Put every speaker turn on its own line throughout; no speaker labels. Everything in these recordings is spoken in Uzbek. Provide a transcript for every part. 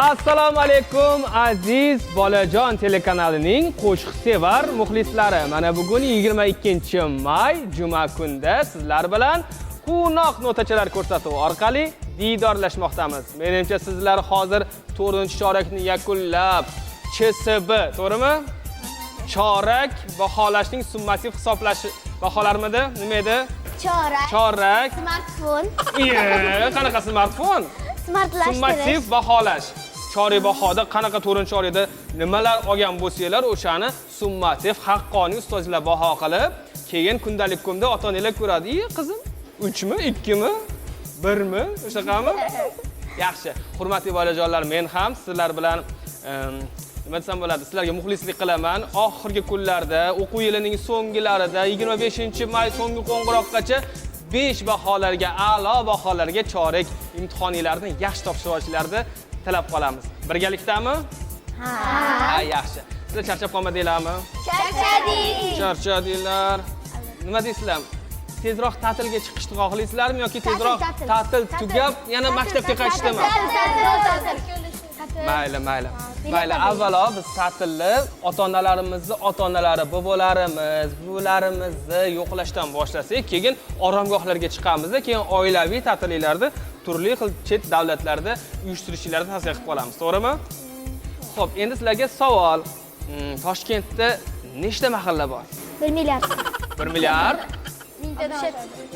Assalomu alaykum aziz bolajon telekanalining qo'shiqsevar muxlislari. Mana bugun 22-may juma kunda sizlar bilan quvnoq notachalar ko'rsatuvi orqali diydorlashmoqdamiz. Menimcha sizlar hozir 4-chorakni yakunlab CSB, to'g'rimi? Chorak baholashning summativ hisoblashi baholarmidi? Nima edi? Chorak.
Smartfon.
Qanaqa smartfon? Summativ baholash. Chorak bahoda qanaqa 4-chorakda nimalar olgan bo'lsanglar, o'shani summativ haqqoniy ustozlar baho qilib, keyin kundalik kunda ota-onalar ko'radi. Qizim, 3 mi, 2 mi, 1 mi? O'shaqami? Yaxshi. Hurmatli bolajonlar, men ham sizlar bilan nima desam bo'ladi, sizlarga muxlislik qilaman. Oxirgi kunlarda, o'quv yilining so'nggilarida 25-may so'nggi qo'ng'iroqqacha 5 baholarga, a'lo baholarga chorak imtihonlarni yaxshi topshirib olishlarini tilab qolamiz. Birgalikdami? Ha, yaxshi. Sizlar charchab qolmadinglarmi?
Charchadik.
Charchadinglar. Nima deysizlar? Tezroq ta'tilga chiqishni xohlaysizlarmi yoki tezroq ta'til tugab yana maktabga qaytishdimi? Mayli, avvalo biz ta'tilni ota-onalarimizni bobolarimiz, buvilarimizni yo'qlashdan boshlasak, keyin oromgohlarga chiqamiz, keyin oilaviy ta'tillarda turli xil chet davlatlarda uyushtirishlarni tavsiya qilib qolamiz, to'g'rimi? Xo'p, endi sizlarga savol. Toshkentda nechta mahalla bor?
1 milliard.
1 milliard?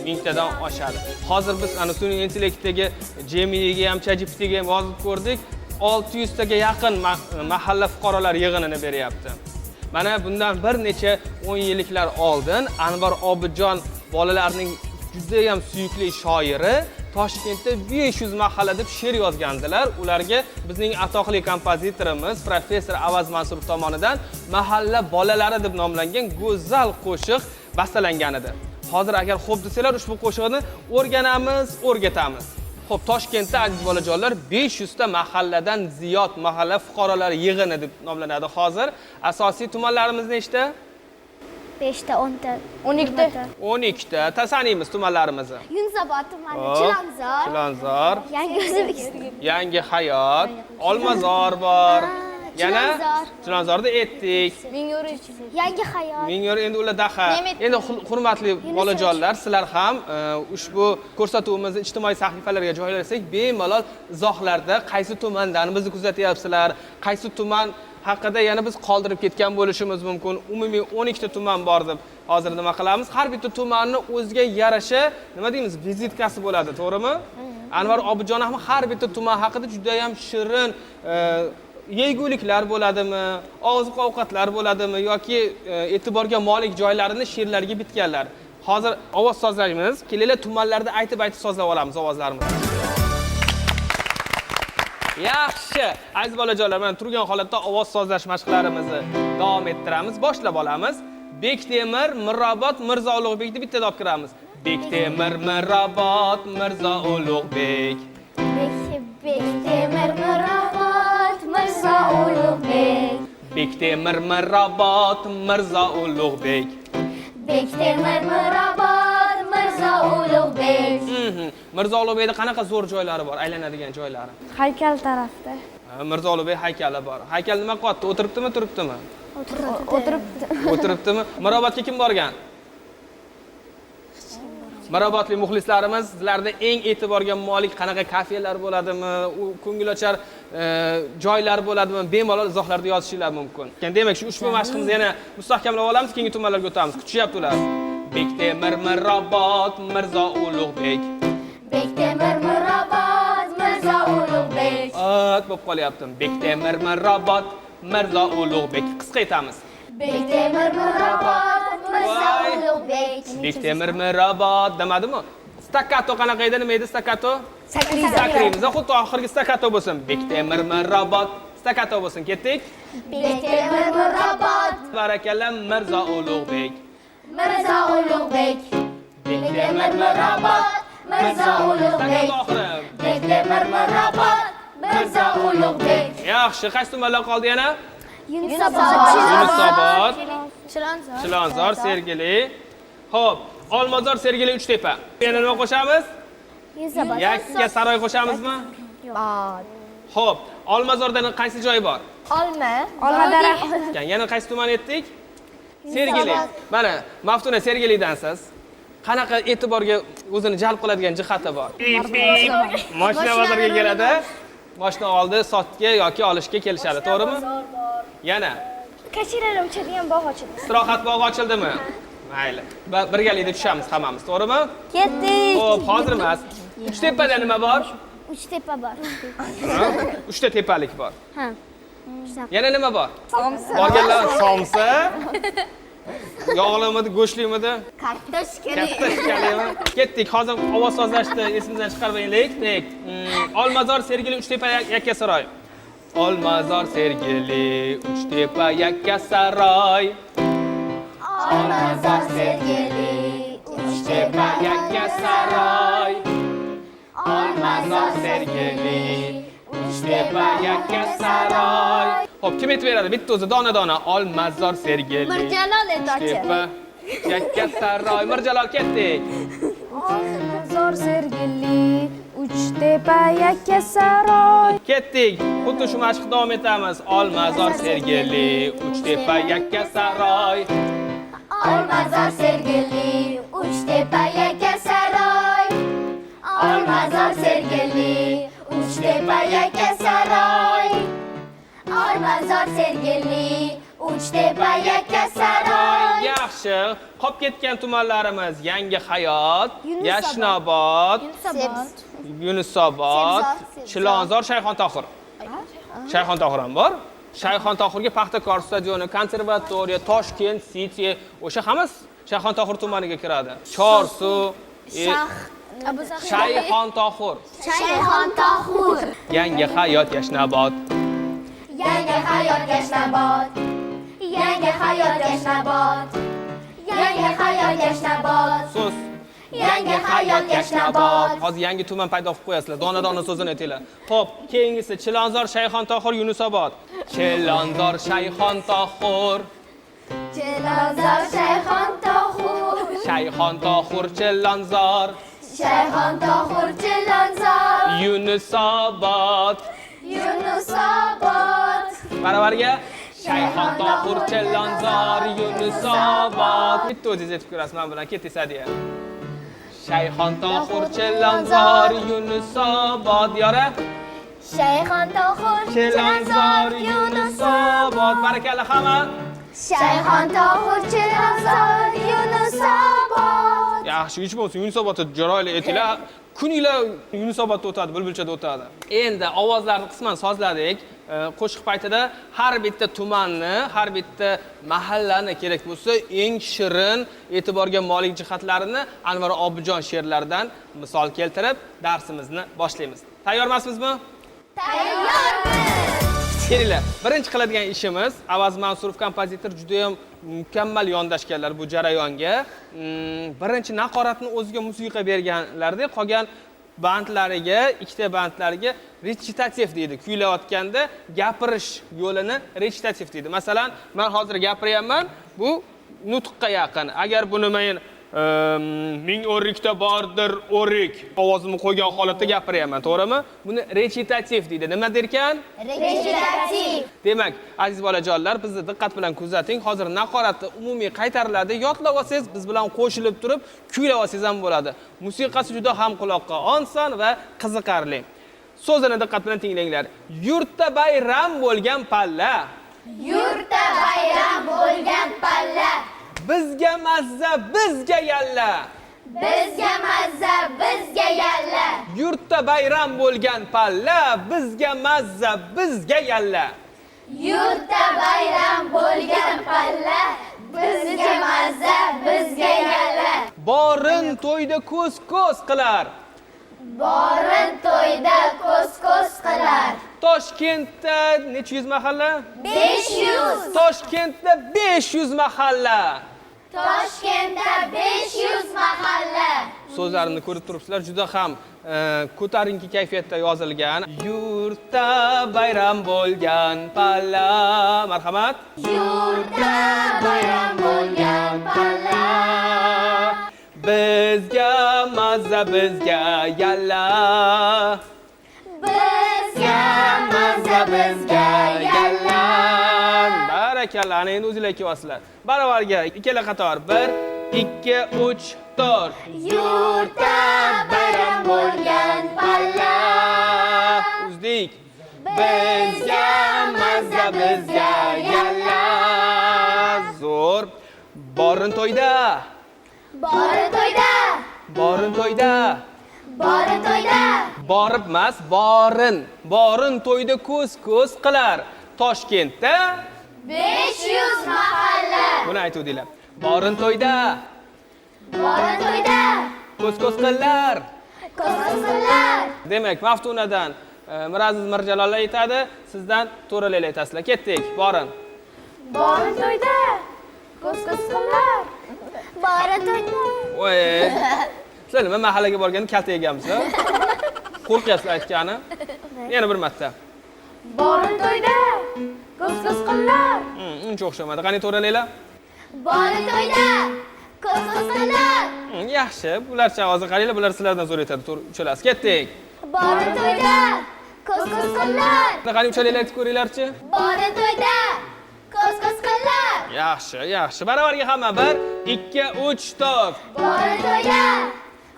Mingtadan oshadi. Hozir biz ana sun'iy intellektdagi Geminiga ham, ChatGPTga ham yozib ko'rdik. 600 taga yaqin mahalla fuqarolar yig'inini beryapti. Mana bundan bir necha 10 yilliklar oldin Anvar Obidjon bolalarning juda ham suyukli shoiri Toshkentda 500 mahalla deb she'r yozgandilar. Ularga bizning atoqli kompozitorimiz professor Avaz Mansurov tomonidan mahalla bolalari deb nomlangan go'zal qo'shiq bastalangan edi. Hozir agar xo'p desanglar, ushbu qo'shiqni o'rganamiz, o'rgatamiz. Xo'p, Toshkentda aziz bolajonlar 500 ta mahalladan ziyod mahalla fuqarolari yig'ini deb nomlanadi hozir. Asosiy tumanlarimiz nechta?
5 ta, 10 ta,
12 ta. Tasaniymiz tumanlarimizni.
Yunusobod tumani,
Chilonzor,
Yangi O'zbekiston,
Yangi Hayot, Olmazor bor. Yana Chilonzorda etdik.
Yangi Hayot.
Mingyor endi ular daha. Endi hurmatli bolajonlar, sizlar ham ushbu ko'rsatuvimizni ijtimoiy sahifalarga joylasak, bemalol izohlarda qaysi tumandan bizni kuzatyapsizlar, qaysi tuman haqida yana biz qoldirib ketgan bo'lishimiz mumkin. Umumiy 12 ta tuman bor deb hozir nima qilamiz? Har bitta tumanni o'ziga yarasha, nima deymiz, vizitkasi bo'ladi, to'g'rimi? Anvar Obidjon ham har bitta tuman haqida juda ham shirin yeguliklar bo'ladimi, oziq-ovqatlar bo'ladimi yoki e'tiborga molik joylarini she'rlarga bitganlar. Hozir ovoz sozlaymiz. Kelinglar tumanlarda aytib sozlab olamiz ovozlarimizni. Yaxshi. Aziz bolajonlar, mana turgan holatda ovoz sozlash mashqlarimizni davom ettiramiz. Boshlab olamiz. Bektemir, Mirobod, Mirzo Ulug'bek deb bitta olib kiramiz. Bektemir, Mirobod, Mirzo Ulug'bek.
Bektemir, Mirobod, Mirzo Ulug'bek.
Bektemir, Mirobod, Mirzo Ulug'bek.
Bektemir, Mirobod, Mirzo Ulug'bek.
Mirzo Ulug'bekda qanaqa zo'r joylari bor, aylanadigan joylari?
Haykal tarafda.
Mirzo Ulug'bek haykali bor. Haykal nima qilyapti? O'tiribdimi, turibdimi?
O'tiribdi.
O'tiribdimi? Mirobodga kim borgan? Mirobodli muxlislarimiz, sizlarda eng e'tiborga molik qanaqa kafelar bo'ladimi, ko'ngilochar joylar bo'ladimi, bemalol izohlarda yozishinglar mumkin. Demak, shu ushbu mashqimizni yana mustahkamlab olamiz, keyingi tumanlarga o'tamiz. Kutishyapti ular. Bektemir, Mirobod, Mirzo Ulug'bek.
Bektemir, Mirobod, Mirzo Ulug'bek.
Bo'p qolyapti. Bektemir, Mirobod, Mirzo Ulug'bek. Qisqa aytamiz.
Bektemir, Mirobod, Mirzo Ulug'bek.
Bektemir, Mirobod demadimi? Staccato qanaqa edi? Nima edi staccato? Sakraymiz. Xuddi oxirgi staccato bo'lsin. Bektemir, Mirobod, staccato bo'lsin. Ketdik.
Bektemir, Mirobod,
Barakalla, Mirzo Ulug'bek.
Mirzo Ulug'bek. Bektemir, Mirobod, Mirzo Ulug'bek. Bektemir, Mirobod, Mirzo Ulug'bek.
Yaxshi, qaysi tumanlar qoldi yana?
Yunusobod,
Chilonzor, Sergeli. Xo'p, Olmazor, Sergeli, Uchtepa. Yana nima qo'shamiz?
Yunusobod.
Yakka Saroy qo'shamizmi?
Yo'q.
Xo'p, Olmazordan qaysi joyi bor?
Olma daraxti.
Yana qaysi tuman etdik? Sergeli. Mana, Maftuna Sergelidansiz. Qanaqa e'tiborga o'zini jalb qiladigan jihati bor? Mashina bozorga keladi. Mashina oldi, sotga yoki olishga kelishadi, to'g'rimi? Yana
Kachiralar uchadigan bog' ochildi.
istirohat bog'i ochildimi? Mayli. Birgalikda tushamiz hammamiz, to'g'rimi?
Ketdik.
Xo'p, hozir emas. Uchtepada nima bor?
Uchtepa bor.
Uchta tepalik bor.
Ha.
Yana nima bor? Borganlar somsa. Yog'limidi, go'shtlimidi?
Kartoshkali.
Kartoshkalimi? Ketdik. Hozir ovoz sozlashni esimizdan chiqarib aylaylik. Olmazor, Sergeli, Uchtepa, Yakkasaroy. Olmazor, Sergeli, Uchtepa, Yakkasaroy.
Olmazor, Sergeli, Uchtepa,
Yakkasaroy. Olmazor, Sergeli, Uchtepa, Yakkasaroy. Xo'p, kim aytib beradi? Bitta o'zi dona-dona. Olmazor, Sergeli.
Mirjalol aytadi.
Uchtepa, Yakkasaroy. Mirjalol, ketdik.
Olmazor, Sergeli, Uchtepa, Yakkasaroy.
Ketdik. Xuddi shu mashq davom etamiz. Olmazor, Sergeli, Uchtepa, Yakkasaroy.
Olmazor, Sergeli, Uchtepa, Yakkasaroy. Olmazor, Sergeli, Uchtepa, Yakkasaroy. Olmazor, Sergeli, Uchtepa, Yakkasaroy.
Yaxshi. Qolib ketgan tumanlarimiz Yangi Hayot, Yashnobod, Yunusobod, Chilonzor, Shayxontohur. Shayxontohur ham bor. Shayxontohurga Paxtakor stadioni, konservatoriya, Toshkent City, o'sha hammasi Shayxontohur tumaniga kiradi. Chorsu, Shayxontohur,
Shayxontohur.
Yangi Hayot, Yashnobod.
Yangi Hayot, Yashnobod. Yangi Hayot, Yashnobod. Yangi Hayot, Yashnobod.
So'z.
Yangi Hayot, Yashnobod.
Hozir yangi tuman paydo qilib qo'yasizlar. Dona-dona so'zini aytinglar. Xo'p, keyingisi Chilonzor, Shayxontohur, Yunusobod. Chilonzor, Shayxontohur.
Chilonzor, Shayxontohur.
Shayxontohur, Chilonzor.
Shayxontohur, Chilonzor.
Yunusobod.
Yunusobod.
Baravarga Shayxontohur, Chilonzor, Yunusobod. Bitta o'zingiz aytib ko'rasiz men bilan keting Sadiya. Shayxontohur, Chilonzor, Yunusobod. Yora.
Shayxontohur,
Chilonzor, Yunusobod. Barakalla hamma.
Shayxontohur, Chilonzor, Yunusobod.
Yaxshi, hech bo'lmasa Yunusobodda joyli aytinglar. Kuninglar Yunusobodda o'tadi, Bulbulchada o'tadi. Endi ovozlarni qisman sozladik. Qo'shiq paytida har bitta tumanni, har bitta mahallani kerak bo'lsa, eng shirin, e'tiborga molik jihatlarini Anvar Obijon she'rlaridan misol keltirib darsimizni boshlaymiz. Tayyormasmizmi?
Tayyormiz.
Kelinglar, birinchi qiladigan ishimiz Avaz Mansurov kompozitor juda ham mukammal yondashganlar bu jarayonga. Birinchi naqoratni o'ziga musiqa berganlarda qolgan bandlariga, ikkita bandlariga rechitativ deydi. Kuylayotganda gapirish yo'lini rechitativ deydi. Masalan, men hozir gapiryapman, bu nutqqa yaqin. Agar buni men ming o'rikda bordir o'rik ovozimni qo'ygan holatda gapiryapman, to'g'rimi? Buni rechitativ deydi. Nima derkan?
Rechitativ.
Demak, aziz bolajonlar, bizni diqqat bilan kuzating. Hozir naqoratni umumiy qaytariladi. Yodlab olsangiz, biz bilan qo'shilib turib, kuylab olsangiz ham bo'ladi. Musiqasi juda ham quloqqa oson va qiziqarli. So'zini diqqat bilan tinglanglar. Yurtda bayram bo'lgan palla.
Yurtda bayram bo'lgan palla.
Bizga mazza, bizga yalla.
Bizga mazza, bizga yalla.
Yurtda bayram bo'lgan palla. Bizga mazza, bizga yalla.
Yurtda bayram bo'lgan palla. Bizga mazza, bizga yalla.
Borin to'yda ko'z-ko'z qilar.
Borin to'yda ko'z-ko'z qilar.
Toshkentda necha yuz mahalla?
500.
Toshkentda 500 mahalla.
Toshkentda 500 mahalla.
So'zlarini ko'rib turibsizlar, juda ham ko'tarinki kayfiyatda yozilgan. Yurtda bayram bo'lgan palla. Marhamat.
Yurtda bayram bo'lgan palla.
Bizga mazza, bizga yalla.
Bizga bizga yalla.
Barakalla, ana endi o'zinglar kelyapsizlar. Baravarga ikkala qator. 1, 2, 3, 4.
Yurtda bayram bo'lgan palla.
Uzdik. Bizga mazza bizga yalla. Zo'r. Borin to'yda.
Borin to'yda.
Borin to'yda.
Borin to'yda.
Borib emas, borin. Borin to'yda ko'z qilar. Toshkentda
500 mahalla.
buni aytuvdinglar. Borin to'yda
Borin to'yda.
ko'z qilar.
Ko'zlar.
Demak, Maftunadan Miraziz Mirjalol aytadi, sizdan To'ralar aytasizlar. Ketdik, borin.
Borin to'yda. Ko'z-ko'zlar. Borin to'yda.
Voy. Sizlar nima mahallaga borganda kalta yeganmisizlar? Qo'rqyapsizlar aytgani? Yana bir marta.
Borin to'yda. Ko'z-ko'zlar.
Uncha o'xshamadi. Qani To'ralar?
Borin to'yda. Ko'zlar.
Yaxshi, bularcha hozir qaranglar, bular sizlardan zo'r aytadi. Uchalasi ketdik.
Borin to'yda. Ko'zlar.
Qani uchalanglar aytib ko'ringlarchi?
Borin to'yda. Ko'zlar.
Yaxshi. Baravarga hamma 1, 2, 3, 4.
Borin to'yda.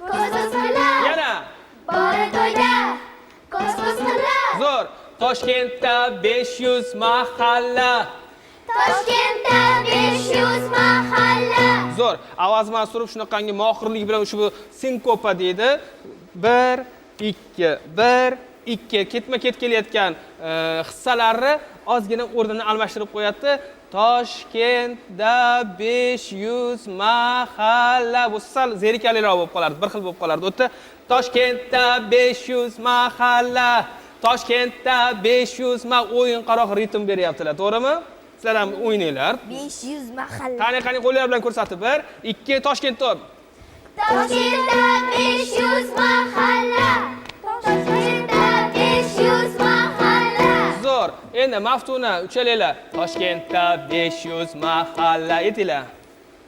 Ko'zlar.
Yana.
Borin to'yda. Ko'zlar.
Zo'r. Toshkentda 500 mahalla.
Toshkentda 500 mahalla.
Zo'r. Ovoz surib shunaqangi mohirlik bilan ushbu sinkopa deydi. 1, 2, 1, 2 ketma-ket kelayotgan hissalarni ozgina o'rnini almashtirib qo'yapti. Toshkentda 500 mahalla. Bu sal zerikarliroq bo'lib qolardi, bir xil bo'lib qolardi. U yerda Toshkentda 500 mahalla. Toshkentda 500 o'yin qaroq ritm beryaptilar, to'g'rimi? Sizlar ham o'ynanglar.
500 mahalla.
Qani qo'llar bilan ko'rsatib 1, 2 Toshkentda.
Toshkentda 500 mahalla. Toshkentda 500 mahalla.
Zo'r. Endi Maftuna uchalanglar Toshkentda 500 mahalla aytinglar.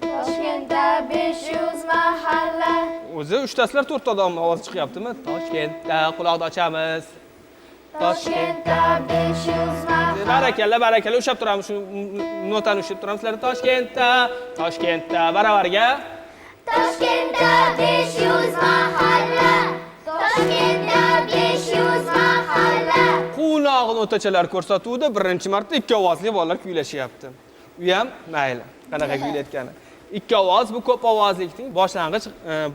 Toshkentda 500 mahalla.
O'zi uchtasizlar to'rtta odam ovoz chiqyaptimi? Toshkentda quloqni ochamiz.
Toshkentda 500 mahalla.
Barakalla, ushlab turamiz, shu notani ushlab turamiz. Sizlar Toshkentda baravarga.
Toshkentda 500 mahalla. Toshkentda 500 mahalla.
Quvnog'ini o'tachalar ko'rsatuvdi, birinchi marta ikki ovozli bolalar kuylashyapti. U ham mayli, qanaqa kuylayotgani. Ikki ovoz bu ko'p ovozlikning boshlang'ich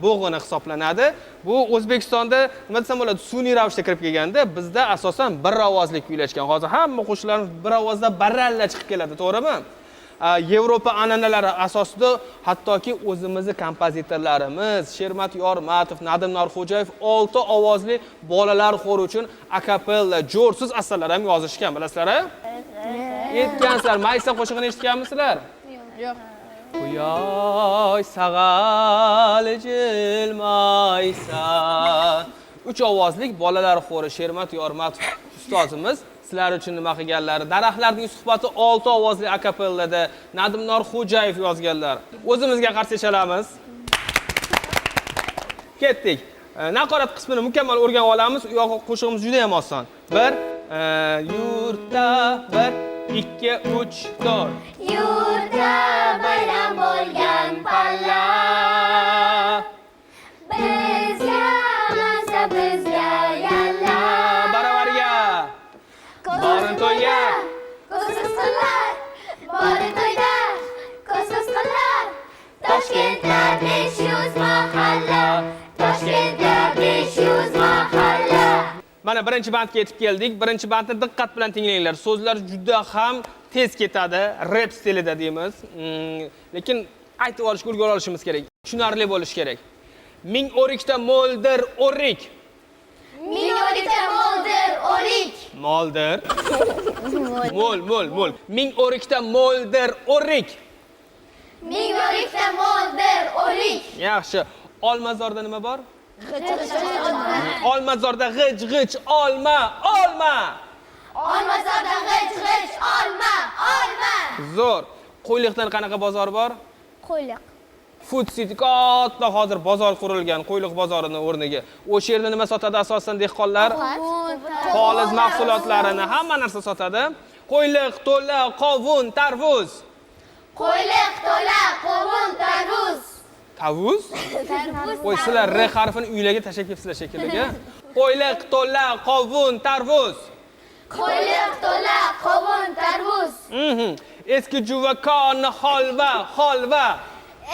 bo'g'ini hisoblanadi. Bu O'zbekistonda nima desam bo'ladi, sun'iy ravishda kirib kelganda, bizda asosan bir ovozli kuylashgan. Hozir hamma qo'shiqlarimiz bir ovozda baralla chiqib keladi, to'g'rimi? Yevropa an'analari asosida hattoki o'zimizning kompozitorlarimiz Shermat Yormatov, Nadim Norxo'jayev 6 ovozli bolalar xori uchun akapella, jo'rsiz asarlar ham yozishgan, bilasizlar-a? Aytgansizlar, Maysa qo'shig'ini eshitganmisizlar?
Yo'q.
Quyosh sag'al jilmaysan. 3 ovozlik bolalar xori Shermat Yormatov ustozimiz sizlar uchun nima qilganlari, daraxtlarning suhbati 6 ovozli akapellada Nadim Norxo'jayev yozganlar. O'zimizga qarshi chalamiz. Ketdik. Naqorat qismini mukammal o'rganib olamiz. U yoqqa qo'shig'imiz juda ham oson. 1 yurtda 1, 2, 3, 4.
Yurtda bayram bo'lgan palla. Bizga mazza bizga yalla.
Baravarga. Borin to'yga.
Ko'zlar. Borin to'yda. Ko'zlar. Toshkentda 500 mahalla. Toshkentda 500 mahalla.
Mana birinchi bandga yetib keldik. Birinchi bandni diqqat bilan tinglanglar. So'zlar juda ham tez ketadi, rap stilida deymiz. Lekin aytib olishga ulgura olishimiz kerak. Tushunarli bo'lishi kerak. Ming o'rikda mo'ldir o'rik.
Ming o'rikda mo'ldir o'rik.
Mo'ldir. Mo'l. Ming o'rikda mo'ldir o'rik.
Ming o'rikda mo'ldir o'rik.
Yaxshi. Olmazorda nima bor? Olmazorda g'ij olma.
Olmazorda g'ij olma.
Zo'r. Qo'yliqdan qanaqa bozor bor?
Qo'yliq.
Food City katta hozir bozor qurilgan, Qo'yliq bozorini o'rniga. O'sha yerda nima sotadi asosan dehqonlar? Poliz mahsulotlarini, hamma narsa sotadi. Qo'yliq, to'la, qovun, tarvuz.
Qo'yliq, to'la, qovun, tarvuz.
Tavuz? Qo'y, sizlar R harfini uylarga tashlab kelibsizlar shekilliga. Qo'yliq, to'la, qovun, tarvuz.
Qo'yliq, to'la, qovun, tarvuz.
Eski juvakon holva.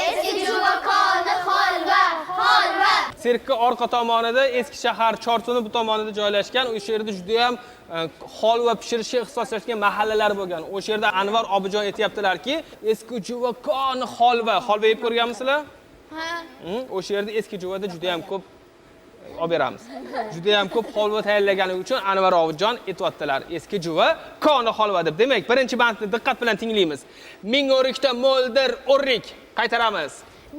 Eski juvakoni holva, holva.
Sirkka orqa tomonida eski shahar Chortuni bu tomonida joylashgan. O'sha yerda juda ham holva pishirishga ixtisoslashgan mahallalar bo'lgan. O'sha yerda Anvar Obijon aytayaptilarki, eski juvakon holva. Holva yeb ko'rganmisizlar?
Ha.
O'sha yerda eski juvada juda ham ko'p olib beramiz. Juda ham ko'p holva tayyorlagani uchun Anvar Obijon aytibdilar, eski juva koni holva deb. Demak, birinchi bandni diqqat bilan tinglaymiz. Ming o'rikda mo'ldir o'rik. Qaytaramiz.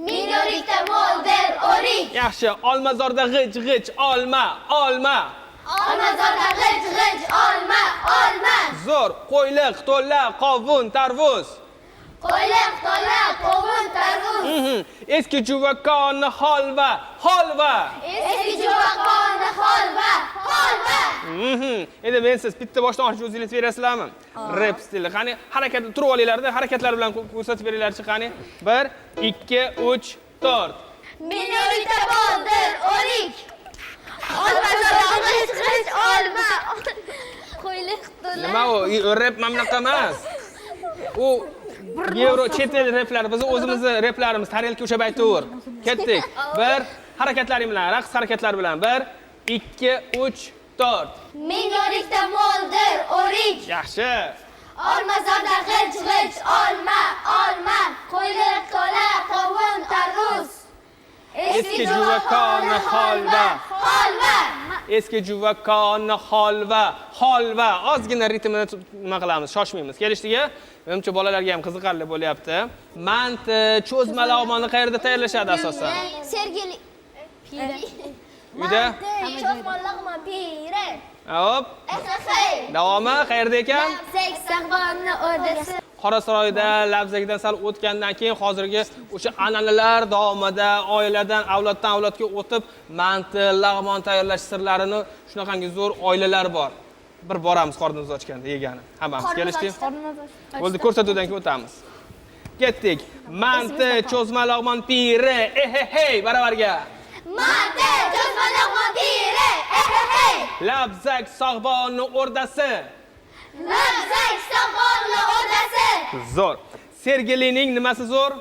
Ming o'rikda mo'ldir o'rik.
Yaxshi. Olmazorda g'ij, olma.
Olmazorda g'ij, olma.
Zo'r. Qo'yliq, to'la, qovun, tarvuz.
Qo'yliq, to'la, qovun, tarvuz.
Eski juvakon holva.
Eski juvakoni holva, holva.
Endi men siz bitta boshdan oxirigacha o'zingiz berasizlarmi? Rap stili. Qani harakatni turib olinglar-da, harakatlar bilan ko'rsatib beringlar-chi qani. 1 2 3 4.
Ming o'rikda mo'ldir o'rik. Olmazorda g'ij, olma.
Qo'yliq, to'la.
Nima u? Rap mamlaqa emas. U Yevro chet el replari, biz o'zimizni replarimiz, tarelka o'sha aytaver. Ketdik. 1 harakatlaring bilan, raqs harakatlari bilan 1 2 3 4.
Ming o'rikda mo'ldir o'rik.
Yaxshi.
Olmazorda g'ij, olma. Qo'yliq, to'la, qovun, tarvuz.
Eski juvakoni holva. Eski juvakoni holva. Ozgina ritmini nima qilamiz? Shoshmaymiz. Kelishdiki, menimcha bolalarga ham qiziqarli bo'lyapti. Manti, cho'zma lag'monni qayerda tayyorlashadi asosan?
Sergeli.
Uyda?
Cho'zma lag'mon pire.
Hop. Davomi qayerda ekan?
Sag'bonni o'rdasi.
Qorasaroyda Labzakdan sal o'tgandan keyin hozirgi o'sha an'analar davomida oiladan avloddan avlodga o'tib manti, lag'mon tayyorlash sirlarini shunaqangi zo'r oilalar bor. Bir boramiz qornimiz ochganda yegani. Hammamiz kelishdik. Bo'ldi, ko'rsatuvdan keyin o'tamiz. Ketdik. Manti, cho'zma lag'mon piri. Hey, baravarga.
Manti, cho'zma lag'mon piri.
Labzak sog'bonni o'rdasi.
Labzak sog'bonni o'rdasi.
Zo'r. Sergelining nimasi zo'r?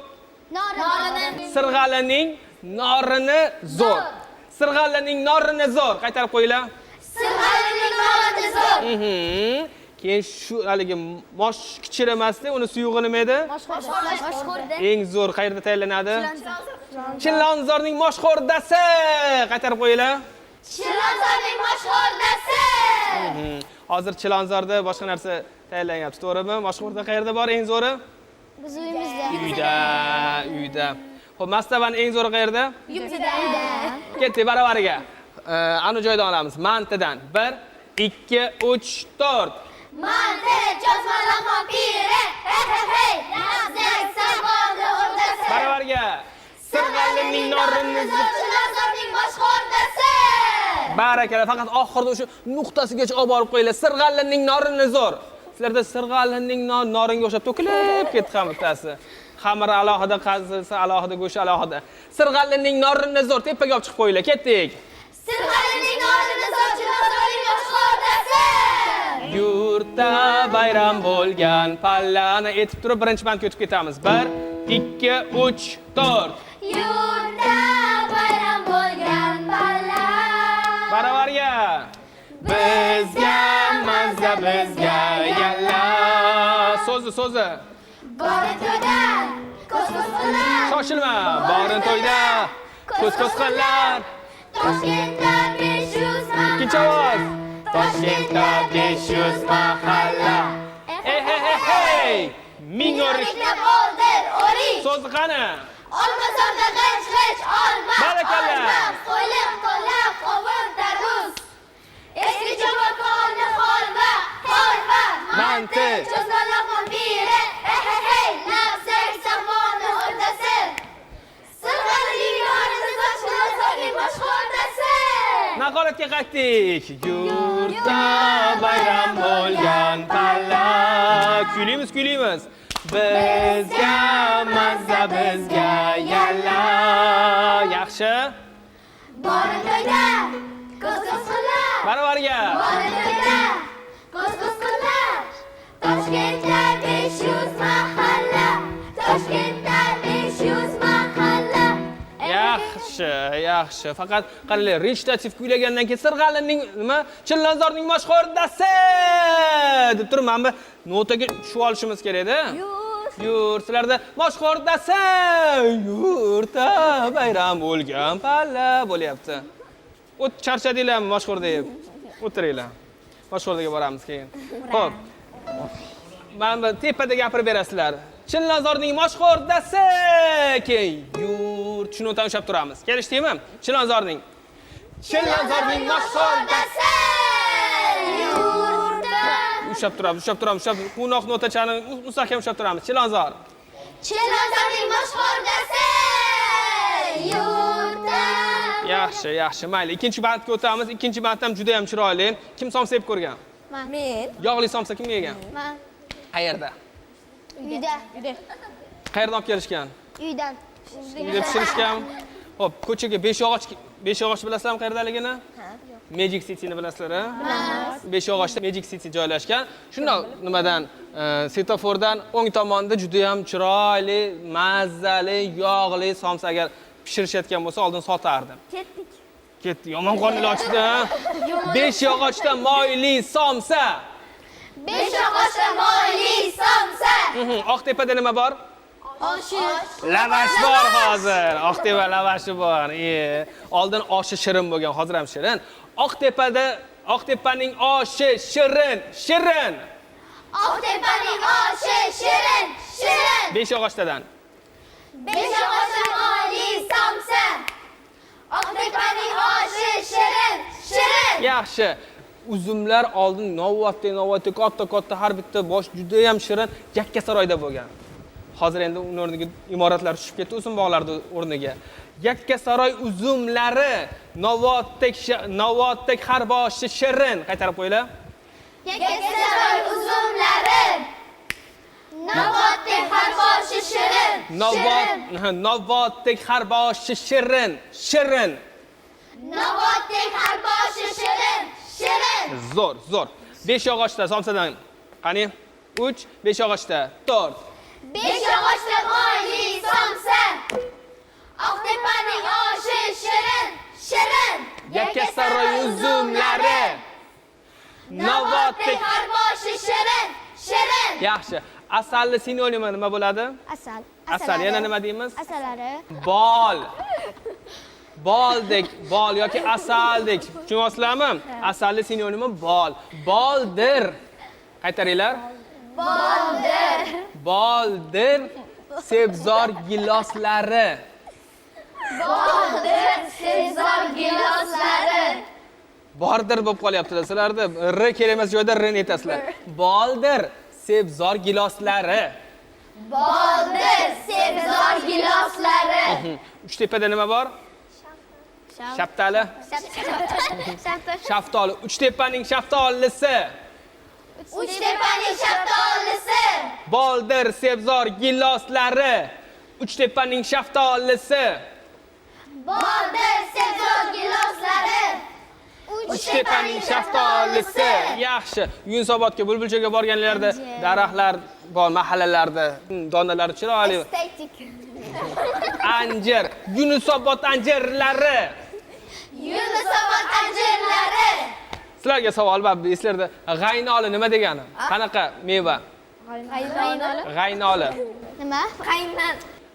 Norini.
Sirg'alining norini zo'r. Sirg'alining norini zo'r. Qaytarib qo'yinglar.
Sirg'alining norini zo'r.
Keyin shu haligi mosh kichiramasdi, uni suyug'i nima edi?
Moshxo'rda.
Eng zo'r qayerda tayyorlanadi? Chilonzorning moshxo'rdasi. Qaytarib qo'yinglar.
Chilonzorning moshxo'rdasi.
Hozir Chilonzorda boshqa narsa tayyorlanyapti, to'g'rimi? Moshxo'rda qayerda bor eng zo'ri?
Biz uyimizda.
Uyda. Xo'p, Mastabaning eng zo'ri qayerda?
Uyimizda.
Ketdik baravariga. Ana joydan olamiz. Mantidan 1 2 3 4.
Manti, cho'zma lag'mon piri. Labzak sog'bonni o'rdasi.
Baravarga. Sirg'alining norini zo'r.
Chilonzorning moshxo'rdasi.
Barakalla, faqat oxirida o'sha nuqtasigacha olib borib qo'yinglar. Sirg'alining norini zo'r. Sizlarda sirg'alining noringa o'xshab to'kilib ketdi ham bittasi. Xamir alohida, qazisi alohida, go'shti alohida. Sirg'alining norini zo'r, tepaga olib chiqib qo'yinglar. Ketdik.
Sirg'alining norini zo'r. Chilonzorning moshxo'rdasi.
Yurtda bayram bo'lgan pallani aytib turib birinchi bandga o'tib ketamiz. 1 2 3 4.
Yurtda bayram bo'lgan palla.
Baravarga. Bizga mazza bizga yalla. So'zi.
Borin to'yda ko'z-ko'z qillar.
Shoshilma. Borin to'yda ko'z-ko'z qillar.
Toshkentda 500 mahalla.
Ikkinchi ovoz. Toshkentda 500 mahalla. Hey. Ming o'rikda
mo'ldir o'rik.
so'zi qani?
Olmazorda g'ij, olma.
Barakalla.
Qo'yliq, to'la, qovun, tarvuz. Eski juvakoni holva.
Manti.
Cho'zma lag'mon piri. Labzak sog'bonni o'rdasi.
Naqoratga qaytdik. Yurtda bayram bo'lgan palla. Kuylaymiz. Bizga mazza bizga yalla. Yaxshi.
Borin to'yda ko'z-ko'z qillar.
Baravarga.
Borin to'yda ko'z-ko'z qillar. Toshkentda 500 mahalla. Toshkentda 500 mahalla.
Yaxshi. Faqat qaranglar, rechitativ kuylagandan keyin Sirg'alinning nima? Chilonzorning mashhurdasi deb turib, mana bu notaga tushib olishimiz kerak-da. Yurt, sizlarda mashhurdasi, yurtda bayram bo'lgan palla bo'lyapti. Charchadinglarmi mashhur deb? O'tiringlar. Mashhurga boramiz keyin. Xo'p. Mana bu tepada gapirib berasizlar. Chilonzorning mashhurdasi, keyin yurt, shuni o'tan ushlab turamiz. Kelishdingmi? Chilonzorning
mashhurdasi yurtda.
Ushlab turamiz. Qunoq notachani mustahkam ushlab turamiz. Chilonzor.
Chilonzorning mashhurdasi yurtda.
Yaxshi. Mayli, ikkinchi bandga o'tamiz. Ikkinchi band ham juda ham chiroyli. Kim somsa yeb ko'rgan?
Men.
Yog'li somsa kim yegan?
Men.
Qayerda?
Uyda.
Qayerdan olib kelishgan?
Uydan.
Uyda pishirishgan. Xo'p, ko'chaga Beshyog'och bilasizlarmi qayerdaligini? Magic City'ni bilasizlar-a? Bilamiz. Beshyog'ochda Magic City joylashgan. Shundoq nimadan, svetofordan o'ng tomonda juda ham chiroyli, mazali, yog'li somsa agar pishirishayotgan bo'lsa, oldin sotardim. Ketdi. Yomon qornil ochdi. Beshyog'ochda moyli somsa.
Beshyog'ochda moyli somsa.
Oqtepada nima bor?
Oshi.
Lavash bor hozir. Oqtepa lavashi bor. Oldin oshi shirin bo'lgan, hozir ham shirin. Oqtepaning oshi shirin.
Oqtepaning oshi shirin.
Beshyog'ochdadan.
Beshyog'ochda moyli somsa. Oqtepaning oshi shirin.
Yaxshi. Uzumlar oldin novvatda katta har bitta bosh juda ham shirin Yakkasaroyda bo'lgan. Hozir endi uning o'rniga imoratlar tushib ketdi, uzum bog'larning o'rniga. Yakkasaroy uzumlari novvatdek har boshi shirin. Qaytarib qo'yinglar.
Yakkasaroy uzumlari novvatdek har boshi shirin.
Novvatdek har boshi shirin.
Novvatdek har boshi shirin.
Zo'r. Beshyog'ochda somsadan qani? 3, Beshyog'ochda 4.
Beshyog'ochda moyli somsa. Oqtepaning oshi shirin.
Yakkasaroy uzumlari novvatdek
har boshi shirin.
Yaxshi. Asalli sinonimi nima bo'ladi? Asal. Yana nima deymiz?
Asalari.
Bol yoki asaldek. Tushunyapsizlarmi? Asalli sinonimi bol. Boldir. Qaytaringlar. Boldir. Sebzor giloslari. Bordir bo'lib qolyapti sizlarda. R kerak emas joyda R ni aytasizlar. Boldir. Sebzor giloslari. Uchtepada nima bor? Shaftoli. Shaftoli. Uchtepaning shaftolisi. Boldir, sebzor giloslari. Uchtepaning shaftolisi. Uchtepaning shaftolisi. Yaxshi. Yunusobodga, Bulbulchaga borganlarda daraxtlar bor, mahallalarda donalari chiroyli.
Estetik.
Anjir, Yunusobod anjirlari. Sizlarga savol bor, eslarda g'aynoli nima degani? Qanaqa meva? G'aynoli.
Nima?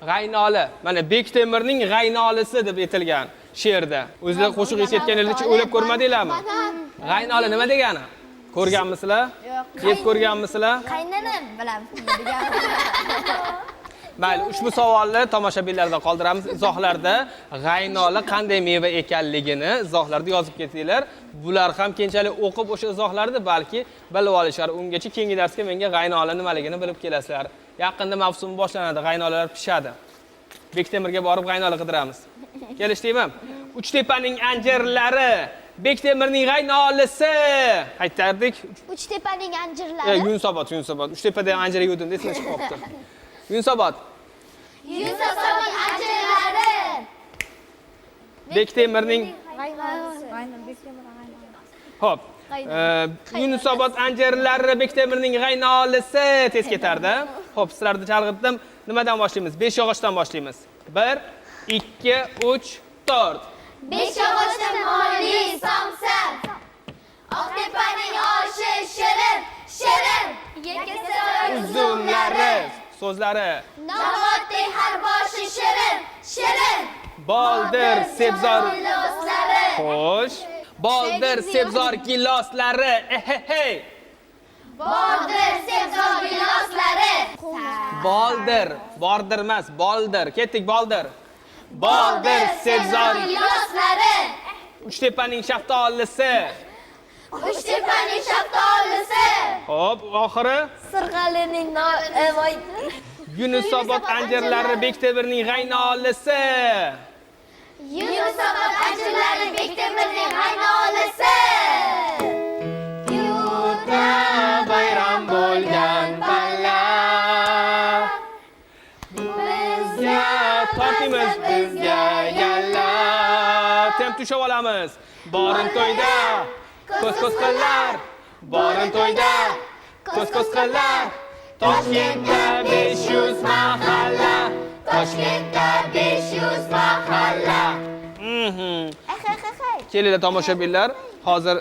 G'aynoli. Mana Bektemirning g'aynolisi deb aytilgan she'rda. O'zingizlar qo'shiq eshitganingizda o'ylab ko'rmadinglarmi? G'aynoli nima degani? Ko'rganmisizlar? Yeb ko'rganmisizlar?
Qaynanim bilan degan.
Mayli, ushbu savolni tomoshabinlardan qoldiramiz. Izohlarda g'aynoli qanday meva ekanligini izohlarda yozib ketinglar. Bular ham keyinchalik o'qib o'sha izohlarni balki bilib olishar. Ungacha keyingi darsga menga g'aynoli nimaligini bilib kelasizlar. Yaqinda mavsum boshlanadi, g'aynolalar pishadi. Bektemirga borib g'aynoli qidiramiz. Kelishdingmi? Uchtepaning anjirlari Bektemirning g'aynolisi. Qaytardik.
Uchtepaning anjirlari.
Yunusobod. Uchtepadagi anjir yedim desma chiqib qopti. Yunusobod.
Yunusobodning anjirlari.
Bektemirning Hop. Yunusobod anjirlari Bektemirning g'aynolisi tez ketardi. Hop, sizlarni chalg'itdim. Nimadan boshlaymiz? 5 yog'ochdan boshlaymiz. 1 2 3 4.
Beshyog'ochdan oliy somsan. Oqtepaning oshi shirin, shirin.
Uzumlari, so'zlari.
Navbatdek har boshi shirin, shirin.
Boldir, sebzor.
Giloslari.
Xo'sh. Boldir, sebzor giloslari. Hey.
Bordir sebzor giloslari.
Boldir, bordir emas, boldir. Ketdik, boldir. Boldir, sebzor
giloslari.
Uchtepaning shaftolisi.
Uchtepaning shaftolisi.
Hop, oxiri
Sirg'alining voy.
Yunusobod anjirlari Bektemirning g'aynolisi.
Yunusobod anjirlari Bektemirning g'aynolisi.
Yurtda bayram bo'lgan palla. Bizga tortimiz bizga yalla. Temp tushab olamiz. Borin to'yda ko'z qillar. Borin to'yda ko'z qillar. Toshkentda 500 mahalla. Toshkentda 500 mahalla. Kelinglar tomoshabinlar, hozir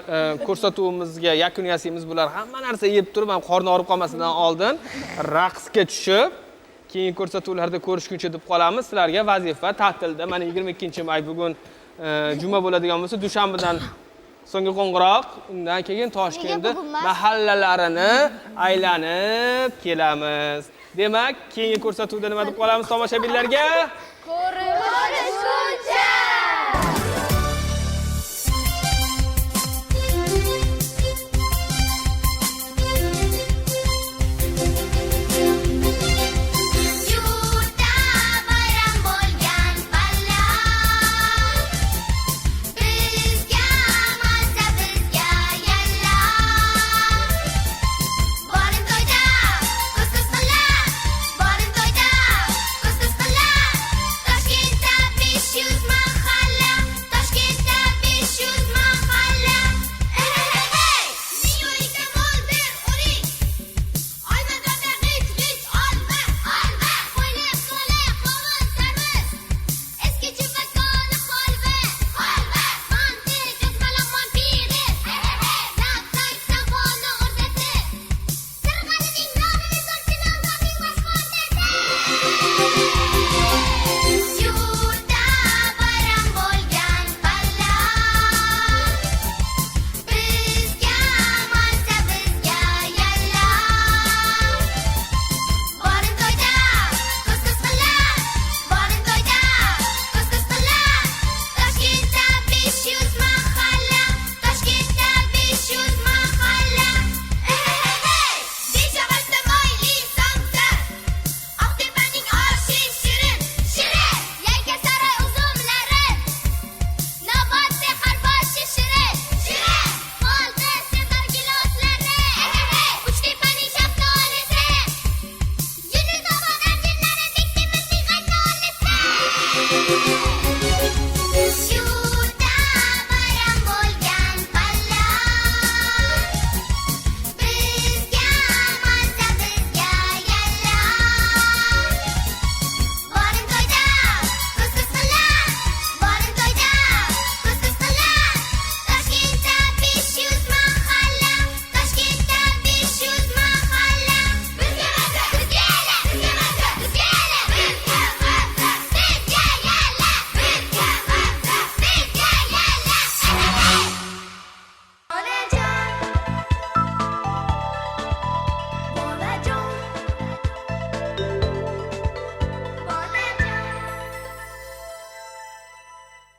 ko'rsatuvimizga yakun yasaymiz. Bular hamma narsa yeb turib, ham qorni og'rib qolmasidan oldin raqsga tushib, keyingi ko'rsatuvlarda ko'rishguncha deb qolamiz. Sizlarga vazifa ta'tilda. Mana 22-may bugun juma bo'ladigan bo'lsa, dushanbadan so'nggi qo'ng'iroq, undan keyin Toshkentda mahallalarini aylanib kelamiz. Demak, keyingi ko'rsatuvda nima deb qolamiz tomoshabinlarga?
Ko'rish